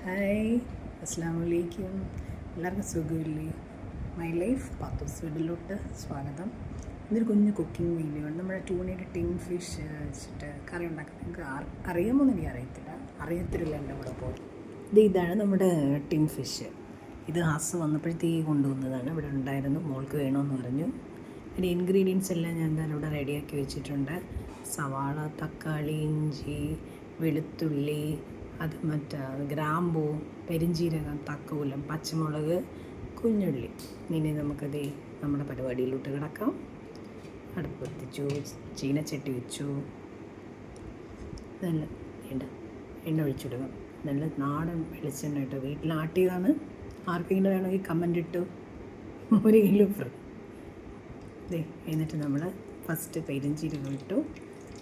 Hi, അസ്സാം വലൈക്കും. എല്ലാവർക്കും സുഖമില്ലേ? മൈ ലൈഫ് പാത്തോസ് വീഡിയോയിലോട്ട് സ്വാഗതം. ഇതൊരു കുഞ്ഞ് കുക്കിംഗ് വീഡിയോ ആണ്. നമ്മുടെ ട്യൂണയുടെ ടിൻ ഫിഷ് വെച്ചിട്ട് കറി ഉണ്ടാക്കാൻ നിങ്ങൾക്ക് അറിയാമോന്ന് എനിക്ക് അറിയത്തില്ല എൻ്റെ കൂടെ പോകും. ഇതാണ് നമ്മുടെ ടിൻ ഫിഷ്. ഇത് ഹാസ് വന്നപ്പോഴത്തേക്ക് കൊണ്ടുവന്നതാണ്. ഇവിടെ ഉണ്ടായിരുന്നു, മോൾക്ക് വേണമെന്ന് പറഞ്ഞു. അതിൻ്റെ ഇൻഗ്രീഡിയൻസ് എല്ലാം ഞാൻ എന്തായാലും ഇവിടെ റെഡിയാക്കി വെച്ചിട്ടുണ്ട്. സവാള, തക്കാളി, ഇഞ്ചി, വെളുത്തുള്ളി, അത് ഗ്രാമ്പൂ, പെരിഞ്ചീരകം, തക്കോലം, പച്ചമുളക്, കുഞ്ഞുള്ളി. ഇനി നമുക്കത് നമ്മുടെ പരിപാടിയിലോട്ട് കിടക്കാം. അടുപ്പ് കത്തിച്ചു, ചീനച്ചട്ടി വെച്ചു, നല്ല എണ്ണ ഒഴിച്ചിടുക. നല്ല നാടൻ വെളിച്ചെണ്ണ ഇട്ടു, വീട്ടിലാട്ടിയതാണ്. ആർക്കെങ്കിലും വേണമെങ്കിൽ കമൻ്റ് ഇട്ടു. 1 കിലോ ഫ്രീ. എന്നിട്ട് നമ്മൾ ഫസ്റ്റ് പെരിഞ്ചീരകം ഇട്ടു.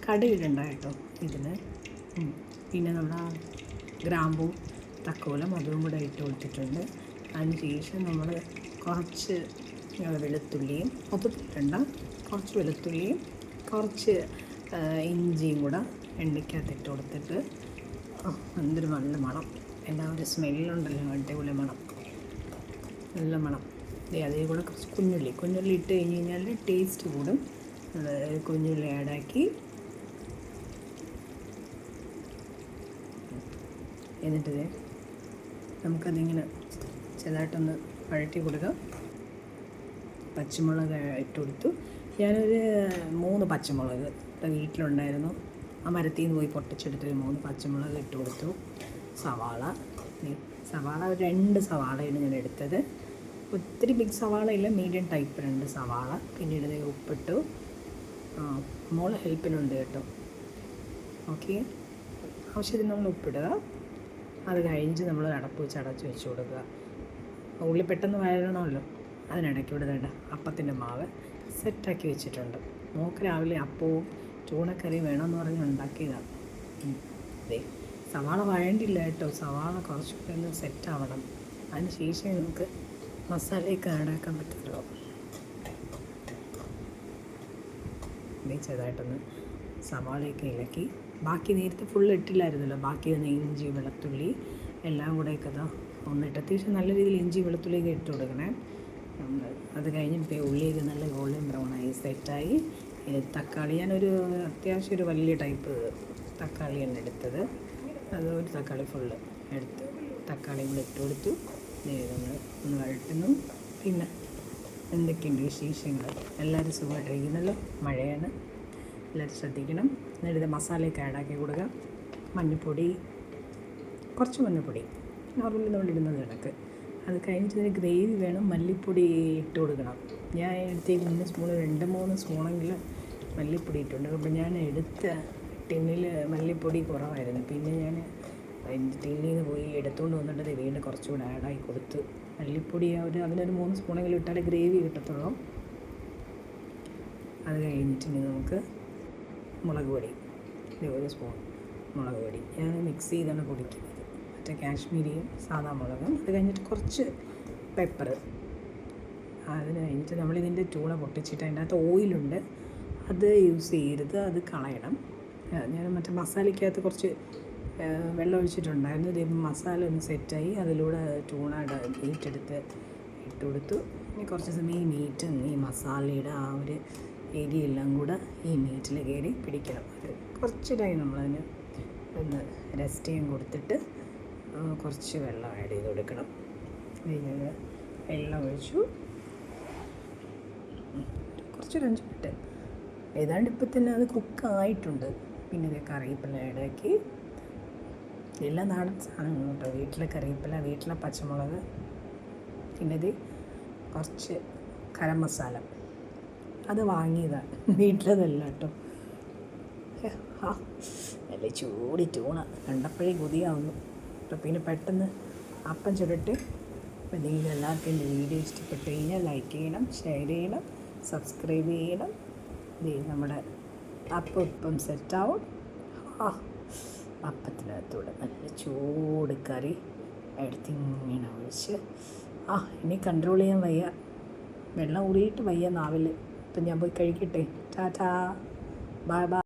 കടുകിടണ്ട കേട്ടോ ഇതിന്. പിന്നെ നമ്മൾ ഗ്രാമ്പൂ, തക്കോലം അതും കൂടെ ഇട്ട് കൊടുത്തിട്ടുണ്ട്. അതിന് ശേഷം നമ്മൾ കുറച്ച് വെളുത്തുള്ളിയും, ഒത്തിട്ടണ്ട, കുറച്ച് വെളുത്തുള്ളിയും കുറച്ച് ഇഞ്ചിയും കൂടെ എണ്ണയ്ക്കകത്ത് ഇട്ട് കൊടുത്തിട്ട് എന്തൊരു നല്ല മണം, എന്താ ഒരു സ്മെല്ലുണ്ടല്ലോ, അടിപൊളി മണം, നല്ല മണം. അതേ കൂടെ കുറച്ച് കുഞ്ഞുള്ളി ഇട്ട് കഴിഞ്ഞ് കഴിഞ്ഞാൽ ടേസ്റ്റ് കൂടും. കുഞ്ഞുള്ളി ആഡാക്കി എന്നിട്ട് നമുക്കതിങ്ങനെ ചെറുതായിട്ടൊന്ന് വഴറ്റി കൊടുക്കാം. പച്ചമുളക് ഇട്ട് കൊടുത്തു. ഞാനൊരു 3 പച്ചമുളക് ഇവിടെ വീട്ടിലുണ്ടായിരുന്നു, ആ മരത്തിൽ നിന്ന് പോയി പൊട്ടിച്ചെടുത്തൊരു 3 പച്ചമുളക് ഇട്ട് കൊടുത്തു. സവാള ഒരു 2 സവാളയാണ് ഞാൻ എടുത്തത്. ഒത്തിരി ബിഗ് സവാള ഇല്ല, മീഡിയം ടൈപ്പ് 2 സവാള. പിന്നീട് ഉപ്പിട്ടു. മോള് ഹെൽപ്പിനുണ്ട് കേട്ടോ. ഓക്കെ, ആവശ്യത്തിന് നമ്മൾ ഉപ്പിടുക. അത് കഴിഞ്ഞ് നമ്മൾ അടപ്പ് വെച്ച് അടച്ച് വെച്ച് കൊടുക്കുക. ഉള്ളി പെട്ടെന്ന് വഴണമല്ലോ, അതിനിടയ്ക്ക് ഇവിടെ അപ്പത്തിൻ്റെ മാവ് സെറ്റാക്കി വെച്ചിട്ടുണ്ട്. മോൾക്ക് രാവിലെ അപ്പവും ചൂണക്കറിയും വേണമെന്ന് പറഞ്ഞ് ഉണ്ടാക്കിയതാണ്. സവാള വഴണ്ടില്ല കേട്ടോ, സവാള കുറച്ചുകൂടെ ഒന്ന് സെറ്റാവണം. അതിന് ശേഷം നമുക്ക് മസാലയൊക്കെ ആഡാക്കാൻ പറ്റുമല്ലോ. ചെറുതായിട്ടൊന്ന് സവാളയൊക്കെ ഇളക്കി, ബാക്കി നേരത്തെ ഫുള്ള് ഇട്ടില്ലായിരുന്നല്ലോ, ബാക്കി ഒന്ന് ഇഞ്ചി, വെളുത്തുള്ളി എല്ലാം കൂടെയൊക്കെ ഒന്നിട്ട് അത്യാവശ്യം നല്ല രീതിയിൽ ഇഞ്ചി വെളുത്തുള്ളിയൊക്കെ ഇട്ട് കൊടുക്കണേ. അത് കഴിഞ്ഞിട്ട് ഉള്ളിയൊക്കെ നല്ല ഗോൾഡൻ ബ്രൗണായി സെറ്റായി. തക്കാളി ഞാനൊരു അത്യാവശ്യം ഒരു വലിയ ടൈപ്പ് തക്കാളിയാണ് എടുത്തത്. അത് ഒരു തക്കാളി ഫുള്ള് എടുത്ത് തക്കാളിയും കൂടെ ഇട്ട് കൊടുത്തു. നമ്മൾ ഒന്ന് വഴറ്റുന്നു. പിന്നെ എന്തൊക്കെയുണ്ട് വിശേഷങ്ങൾ? എല്ലാവരും സുഖമായിട്ടിരിക്കുന്നല്ലോ, മഴയാണ്, എല്ലാവരും ശ്രദ്ധിക്കണം. എന്നിട്ട് മസാലയൊക്കെ ആഡാക്കി കൊടുക്കുക. മഞ്ഞൾപ്പൊടി, കുറച്ച് മഞ്ഞൾപ്പൊടി നോർമലി നമ്മളിടുന്നത് കണക്ക്. അത് കഴിഞ്ഞിട്ട് ഇതിന് ഗ്രേവി വേണം, മല്ലിപ്പൊടി ഇട്ട് കൊടുക്കണം. ഞാൻ എടുത്ത 3 സ്പൂൺ 2-3 സ്പൂണെങ്കിലും മല്ലിപ്പൊടി ഇട്ടുണ്ട്. അപ്പോൾ ഞാൻ എടുത്ത ടിന്നിൽ മല്ലിപ്പൊടി കുറവായിരുന്നു. പിന്നെ ഞാൻ ടിന്നിൽ നിന്ന് പോയി എടുത്തുകൊണ്ട് വന്നിട്ട് വീണ്ടും കുറച്ചുകൂടെ ആഡായി കൊടുത്ത് മല്ലിപ്പൊടി അതിനൊരു 3 സ്പൂണെങ്കിലും ഇട്ടാലേ ഗ്രേവി കിട്ടത്തുള്ളൂ. അത് കഴിഞ്ഞിട്ടുണ്ടെങ്കിൽ നമുക്ക് മുളക് പൊടി, 1 സ്പൂൺ മുളക് പൊടി ഞാൻ മിക്സ് ചെയ്താണ് പൊടിക്കുന്നത്. മറ്റേ കാശ്മീരിയും സാദാ മുളകും. അത് കഴിഞ്ഞിട്ട് കുറച്ച് പെപ്പർ. അതിന് കഴിഞ്ഞിട്ട് നമ്മളിതിൻ്റെ ചൂള പൊട്ടിച്ചിട്ട് അതിൻ്റെ അകത്ത് ഓയിലുണ്ട്, അത് യൂസ് ചെയ്യരുത്, അത് കളയണം. ഞാൻ മറ്റേ മസാലയ്ക്കകത്ത് കുറച്ച് വെള്ളം ഒഴിച്ചിട്ടുണ്ടായിരുന്നു. ഇത് മസാല ഒന്ന് സെറ്റായി, അതിലൂടെ ടൂണയുടെ മീറ്റെടുത്ത് ഇട്ട് കൊടുത്തു. ഇനി കുറച്ച് സമയം ഈ മീറ്റും ഈ മസാലയുടെ ആ ഒരു എരിയെല്ലാം കൂടെ ഈ മീറ്റിൽ കയറി പിടിക്കണം. കുറച്ച് ടൈം നമ്മളതിന് ഒന്ന് റെസ്റ്റ് ചെയ്യാൻ കൊടുത്തിട്ട് കുറച്ച് വെള്ളം ആഡ് ചെയ്ത് കൊടുക്കണം. വെള്ളം ഒഴിച്ചു കുറച്ചൊരു 5 മിനിറ്റ് ഏതാണ്ട് ഇപ്പം തന്നെ അത് കുക്കായിട്ടുണ്ട്. പിന്നെ ഇത് കറിവേപ്പില ആഡാക്കി, എല്ലാം നാടൻ സാധനങ്ങൾ കേട്ടോ. വീട്ടിലെ കറിവേപ്പില, വീട്ടിലെ പച്ചമുളക്, പിന്നെ ഇത് കുറച്ച് ഗരം മസാല, അത് വാങ്ങിയതാണ്, വീട്ടിലതല്ല കേട്ടോ. നല്ല ചൂടി ടൂണ കണ്ടപ്പോഴേ കൊതിയാവുന്നു. അപ്പോൾ പിന്നെ പെട്ടെന്ന് അപ്പം ചുരട്ട്. അപ്പോൾ നിങ്ങൾ എല്ലാവർക്കും എൻ്റെ വീഡിയോ ഇഷ്ടപ്പെട്ട് കഴിഞ്ഞാൽ ലൈക്ക് ചെയ്യണം, ഷെയർ ചെയ്യണം, സബ്സ്ക്രൈബ് ചെയ്യണം. നമ്മുടെ അപ്പം ഇപ്പം സെറ്റാവും. അപ്പത്തിനകത്തൂടെ നല്ല ചൂട് കറി എടുത്തിങ്ങനെ ഒഴിച്ച് ഇനി കൺട്രോൾ ചെയ്യാൻ വയ്യ, വെള്ളം ഊറിയിട്ട് വയ്യ നാവിൽ. അപ്പം ഞാൻ പോയി കഴിക്കട്ടെ. Tata, bye bye.